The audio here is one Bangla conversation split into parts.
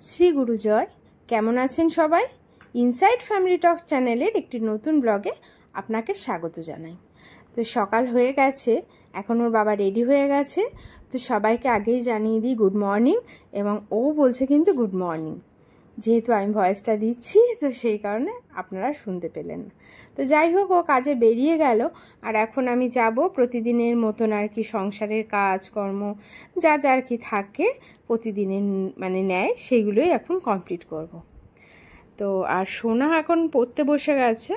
শ্রী গুরুজয়। কেমন আছেন সবাই? ইনসাইড ফ্যামিলি টক্স চ্যানেলের একটি নতুন ব্লগে আপনাকে স্বাগত জানাই। তো সকাল হয়ে গেছে, এখন ওর বাবা রেডি হয়ে গেছে। তো সবাইকে আগেই জানিয়ে দিই গুড মর্নিং, এবং ও বলছে কিন্তু গুড মর্নিং, যেহেতু আমি ভয়েসটা দিচ্ছি তো সেই কারণে আপনারা শুনতে পেলেন না। তো যাই হোক, ও কাজে বেরিয়ে গেল, আর এখন আমি যাব প্রতিদিনের মতন আর কি সংসারের কাজকর্ম যা যা আর কি থাকে প্রতিদিনের মানে নেয়, সেইগুলোই এখন কমপ্লিট করব। তো আর সোনা এখন পড়তে বসে গেছে।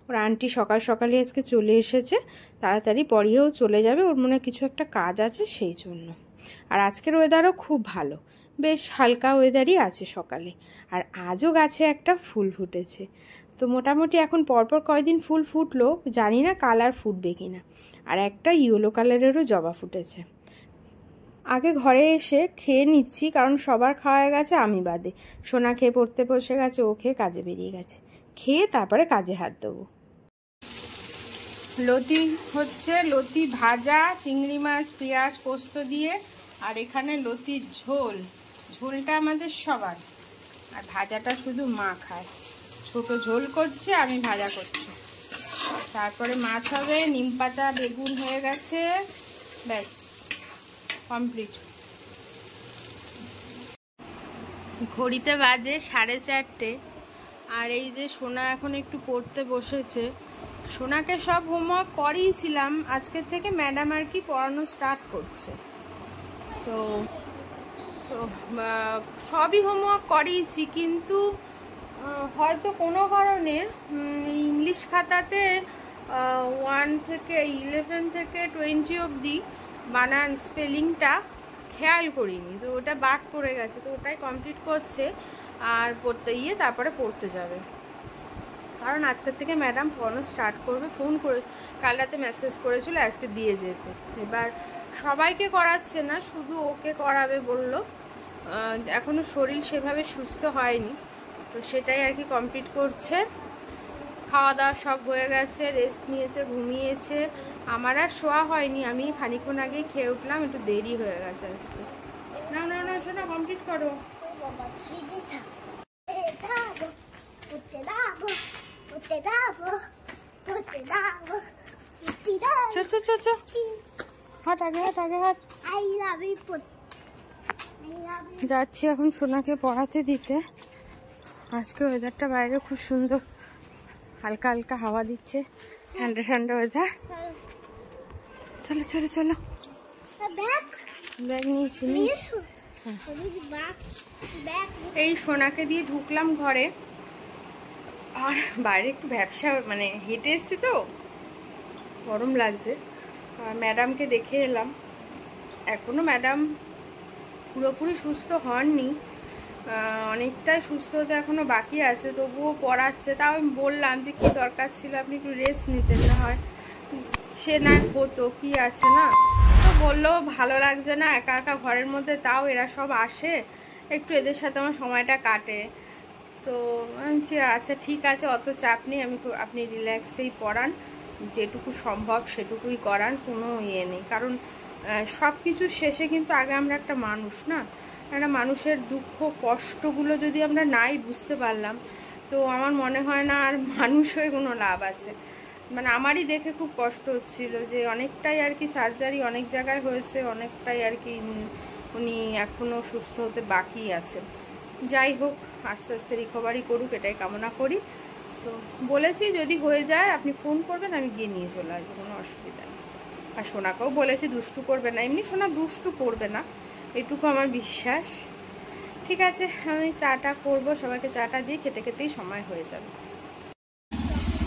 ওর আন্টি সকাল সকালে আজকে চলে এসেছে, তাড়াতাড়ি পড়িয়েও চলে যাবে, ওর মনে কিছু একটা কাজ আছে সেই জন্য। আর আজকের ওয়েদারও খুব ভালো, বেশ হালকা ওয়েদারই আছে সকালে। আর আজও গাছে একটা ফুল ফুটেছে। তো মোটামুটি এখন পরপর কয়দিন ফুল ফুটলো, জানি না কালার ফুটবে কি না। আর একটা ইয়েলো কালারেরও জবা ফুটেছে। আগে ঘরে এসে খেয়ে নিচ্ছি, কারণ সবার খাওয়া গেছে, আমি বাদে। সোনা খেয়ে পড়তে বসে গেছে, ও খেয়ে কাজে বেরিয়ে গেছে। খেয়ে তারপরে কাজে হাত দেবো। লতি হচ্ছে, লতি ভাজা, চিংড়ি মাছ পেঁয়াজ পোস্ত দিয়ে, আর এখানে লতির ঝোল। ঝোলটা আমাদের সবার, আর ভাজাটা শুধু মা খায়। ছোট ঝোল করছে, আমি ভাজা করছি। তারপরে মাছ হবে, নিম পাতা বেগুন হয়ে গেছে, ব্যাস কমপ্লিট। ঘড়িতে বাজে 4:30, আর এই যে সোনা এখন একটু পড়তে বসেছে। সোনাকে সব হোমওয়ার্ক করিয়েছিলাম, আজকের থেকে ম্যাডাম আর কি পড়ানো স্টার্ট করছে। তো সবই হোমওয়ার্ক করিয়েছি, কিন্তু হয়তো কোনো কারণে ইংলিশ খাতাতে 1 থেকে 11 থেকে 20 অবধি বানান স্পেলিংটা খেয়াল করিনি, তো ওটা বাদ পড়ে গেছে। তো ওটাই কমপ্লিট করছে, আর পড়তে গিয়ে তারপরে পড়তে যাবে, কারণ আজকের থেকে ম্যাডাম পড়ানো স্টার্ট করবে। ফোন করে কাল রাতে মেসেজ করেছিল আজকে দিয়ে যেতে। এবার সবাইকে করাচ্ছে না, শুধু ওকে করাবে বলল। এখনও শরীর সেভাবে সুস্থ হয়নি, তো সেটাই আর কি কমপ্লিট করছে। খাওয়া দাওয়া সব হয়ে গেছে, রেস্ট নিয়েছে, ঘুমিয়েছে। আমার আর শোয়া হয়নি, আমি খানিক্ষণ আগেই খেয়ে উঠলাম, একটু দেরি হয়ে গেছে আজকে। না না না, শোনা কমপ্লিট করো। যাচ্ছি এখন সোনাকে পড়াতে দিতে। আজকে ওয়েদারটা বাইরে খুব সুন্দর, হালকা হালকা হাওয়া দিচ্ছে, ঠান্ডা ঠান্ডা ওয়েদার। চলো চলো চলো, ব্যাগ নিয়েছি। এই সোনাকে দিয়ে ঢুকলাম ঘরে, আর বাইরে একটু ব্যবসা মানে হেঁটে এসছি তো গরম লাগছে। আর ম্যাডামকে দেখে এলাম, এখনও ম্যাডাম পুরোপুরি সুস্থ হননি, অনেকটাই সুস্থ হতে এখনও বাকি আছে, তবুও পড়াচ্ছে। তাও আমি বললাম যে কী দরকার ছিল, আপনি একটু রেস্ট নিতেন, না হয় সে না হতো, কি আছে না। তো বললো ভালো লাগছে না একা একা ঘরের মধ্যে, তাও এরা সব আসে, একটু এদের সাথে আমার সময়টা কাটে। তো আমি আচ্ছা ঠিক আছে, অত চাপ নেই, আপনি রিল্যাক্সেই পড়ান, যেটুকু সম্ভব সেটুকুই করান, কোনো ইয়ে নেই। কারণ সব কিছু শেষে কিন্তু আগে আমরা একটা মানুষ না, একটা মানুষের দুঃখ কষ্টগুলো যদি আমরা নাই বুঝতে পারলাম, তো আমার মনে হয় না আর মানুষ হয়ে কোনো লাভ আছে। মানে আমারই দেখে খুব কষ্ট হচ্ছিল যে অনেকটাই আর কি সার্জারি অনেক জায়গায় হয়েছে, অনেকটাই আর কি উনি এখনও সুস্থ হতে বাকি আছে। যাই হোক, আস্তে আস্তে রিকভারি করুক, এটাই কামনা করি। তো বলেছি যদি হয়ে যায় আপনি ফোন করবেন, আমি গিয়ে নিয়ে চলে আসবো, কোনো অসুবিধা নেই। আর সোনাকেও বলেছি দুষ্টু করবে না, এমনি সোনা দুষ্টু করবে না, এটুকু আমার বিশ্বাস। ঠিক আছে, আমি চাটা করবো, সবাইকে চাটা দিয়ে খেতে খেতেই সময় হয়ে যাবে।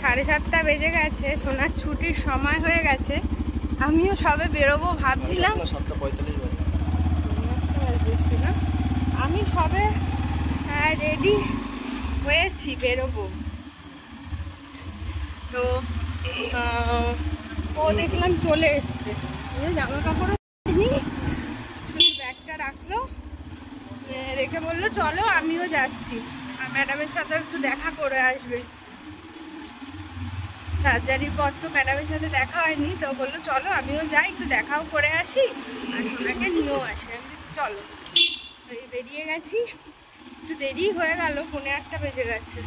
7:30 বেজে গেছে, সোনার ছুটির সময় হয়ে গেছে। আমিও সবে বেরোবো ভাবছিলাম, 7:45 না, আমি সবে রেডি হয়েছি, বেরোবো। তো ও দেখলাম চলে এসছে, জামা কাপড়ও ব্যাগটা রাখলো, রেখে বললো চলো আমিও যাচ্ছি, আর ম্যাডামের সাথে একটু দেখা করে আসবে। সার্জারির পর তো ম্যাডামের সাথে দেখা হয়নি, তো বললো চলো আমিও যাই, একটু দেখাও করে আসি, আর সোনাকে নিয়েও আসি। আমি চলো, বেরিয়ে গেছি। একটু দেরি হয়ে গেল, 8:45 বেজে গেছে,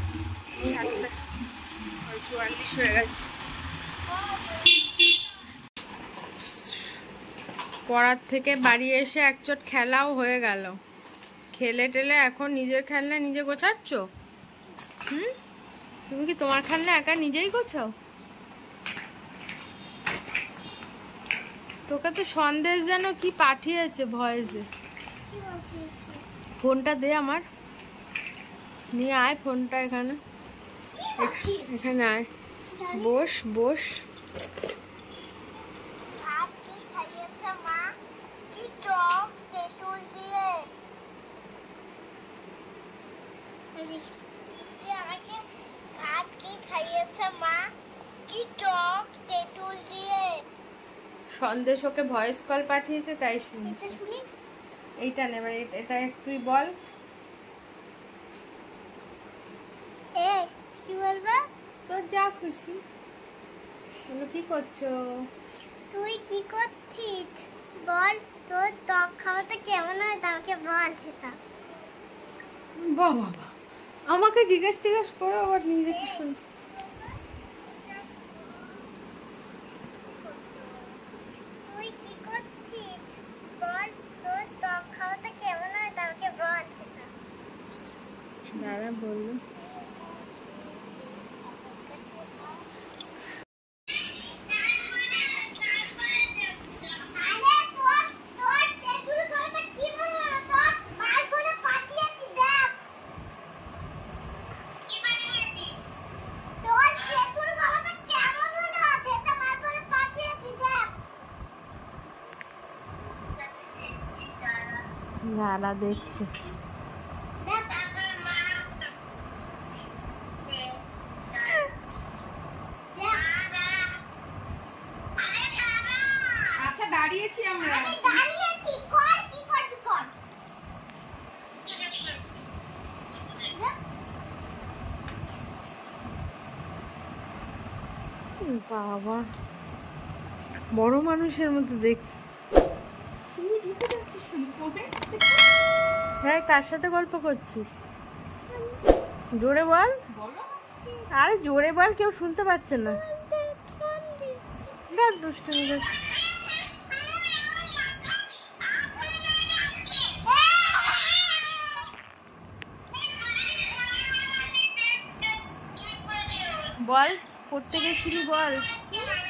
7:44 হয়ে গেছে। পড়ার থেকে বাড়ি এসে একচোট খেলাও হয়ে গেল, খেলে টেলে এখন নিজের খেলনা নিজে গোছাচ্ছ? তুমি কি তোমার খেলনা একা নিজেই গোছাও? তোকে তো সন্দেশ যেন কি পাঠিয়েছে ভয়েসে। ফোনটা দে আমার, নিয়ে আয় ফোনটা, এখানে এখানে আয়, বস বস। সন্দেশ ওকে ভয়েস কল পাঠিয়েছে, তাই শুনছি। এইটা নেবে, এটা তুই বল। কি বলবো? তোর যা খুশি বলো। কি করছো? তুই কি করছিস বল? তোর ত্বক খাওয়াতে কেমন হয় আমাকে বল সেটা। বাবা, আমাকে জিজ্ঞেস করো আবার নিজেকে শুন। তুই কি করছিস বল? তোর ত্বক খাওয়াতে কেমন হয় আমাকে বল সেটা। দাঁড়া বললো। দাঁড়া দেখছি। আচ্ছা দাঁড়িয়েছি আমরা। বাবা, বড় মানুষের মতো দেখছি। হ্যাঁ, কার সাথে গল্প করছিস? জোরে বল। আরে জোরে বল, কেউ শুনতে পাচ্ছে না। দুষ্টুমি বল। পড়তে গেছিলি বল,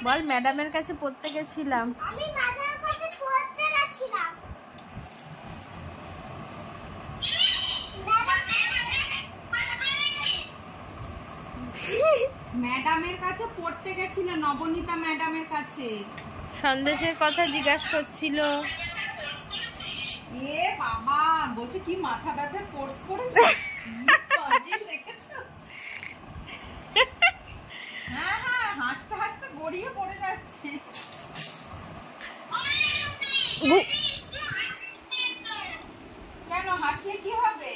বল ম্যাডামের কাছে পড়তে গেছিলাম। আমি ম্যাডামের কাছে পড়তে গেছিলাম। ম্যাডামের কাছে পড়তে গেছিল, নবনীতা ম্যাডামের কাছে। সন্দেশের কথা জিজ্ঞাসা করছিল। এ বাবা, বলছে কি মাথা ব্যথার কোর্স করেছে। হ্যাঁ হ্যাঁ, হাসতে হাসতে গড়িয়ে পড়ে যাচ্ছে। কেন হাসলে কি হবে?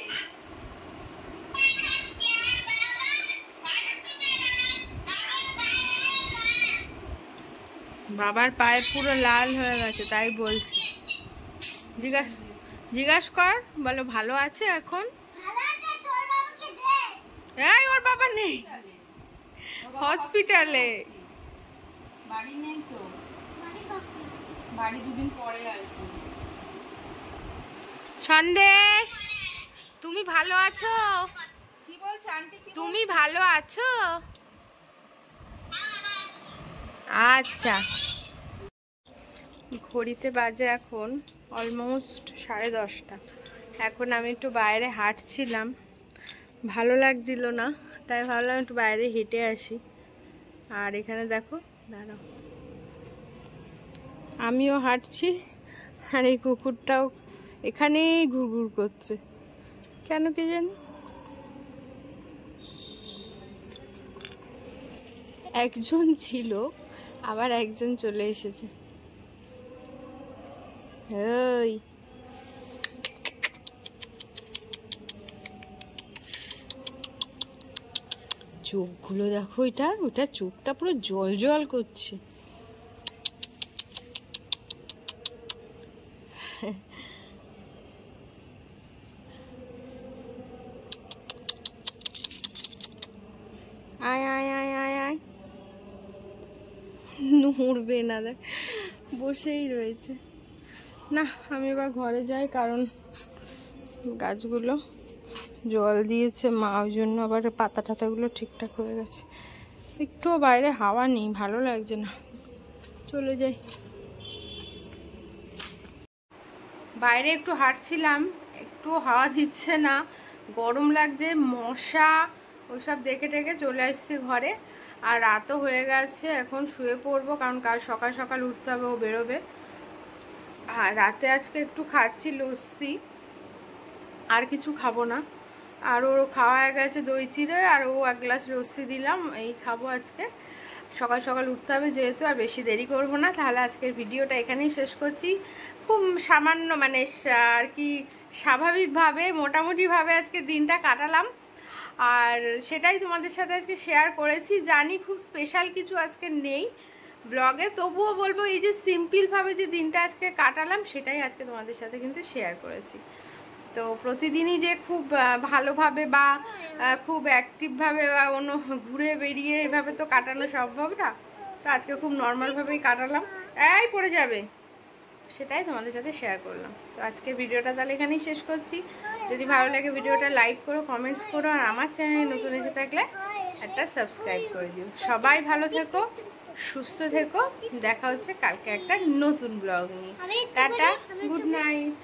বাবার পায়ে পুরো লাল হয়ে গেছে, তাই বলছি। জিজ্ঞাসা কর, বলো ভালো আছে এখন? এই ওর বাবা নেই, হসপিটালে। বাড়ি নেই তো, বাড়ি দুদিন পরে আসবে। সন্দেশ, তুমি ভালো আছো? কি বলছ আন্টি? তুমি ভালো আছো? আচ্ছা। ঘড়িতে বাজে এখন অলমোস্ট 10:30। এখন আমি একটু বাইরে হাঁটছিলাম, ভালো লাগছিল না, তাই ভাবলাম একটু বাইরে হেঁটে আসি। আর এখানে দেখো, দাঁড়াও, আমিও হাঁটছি, আর এই কুকুরটাও এখানেই ঘুরঘুর করছে, কেন কি জানি। একজন ছিল, আবার একজন চলে এসেছে। ওই চোখগুলো দেখো, ওটা চোখটা পুরো জল জল করছে। উড়বে না, দেখ বসেই রয়েছে। না আমি এবার ঘরে যাই, কারণ গাছগুলো জল দিয়েছে মা, ওই জন্য আবার পাতা টাতাগুলো ঠিকঠাক হয়ে গেছে। একটুও বাইরে হাওয়া নেই, ভালো লাগছে না, চলে যাই। বাইরে একটু হাঁটছিলাম, একটু হাওয়া দিচ্ছে না, গরম লাগছে, মশা ওইসব দেখে টেকে চলে আসছি ঘরে। আর রাতও হয়ে গেছে, এখন শুয়ে পড়বো, কারণ কাল সকাল সকাল উঠতে হবে, ও বেরোবে। আর রাতে আজকে একটু খাচ্ছি লস্যি, আর কিছু খাবো না। আর ওর খাওয়া হয়ে গেছে দই চিড়ে, আর ও 1 গ্লাস লস্যি দিলাম, এই খাবো আজকে। সকাল সকাল উঠতে হবে যেহেতু, আর বেশি দেরি করবো না। তাহলে আজকের ভিডিওটা এখানেই শেষ করছি। খুব সামান্য মানে আর কি স্বাভাবিকভাবে মোটামুটিভাবে আজকে দিনটা কাটালাম, আর সেটাই তোমাদের সাথে আজকে শেয়ার করেছি। জানি খুব স্পেশাল কিছু আজকে নেই ব্লগে, তবুও বলবো এই যে সিম্পলভাবে যে দিনটা আজকে কাটালাম সেটাই আজকে তোমাদের সাথে কিন্তু শেয়ার করেছি। তো প্রতিদিনই যে খুব ভালোভাবে বা খুব অ্যাক্টিভভাবে বা অন্য ঘুরে বেরিয়ে এভাবে তো কাটানো সম্ভব না, তো আজকে খুব নর্মালভাবেই কাটালাম। এই পড়ে যাবে, সেটাই তোমাদের সাথে শেয়ার করলাম। তো আজকের ভিডিওটা তাহলে এখানেই শেষ করছি। যদি ভালো লাগে ভিডিওটা লাইক করো, কমেন্টস করো, আর আমার চ্যানেলে নতুন এসে থাকলে একটা সাবস্ক্রাইব করে দিও। সবাই ভালো থেকো, সুস্থ থেকো, দেখা হচ্ছে কালকে একটা নতুন ব্লগ নিয়ে। Tata, good night.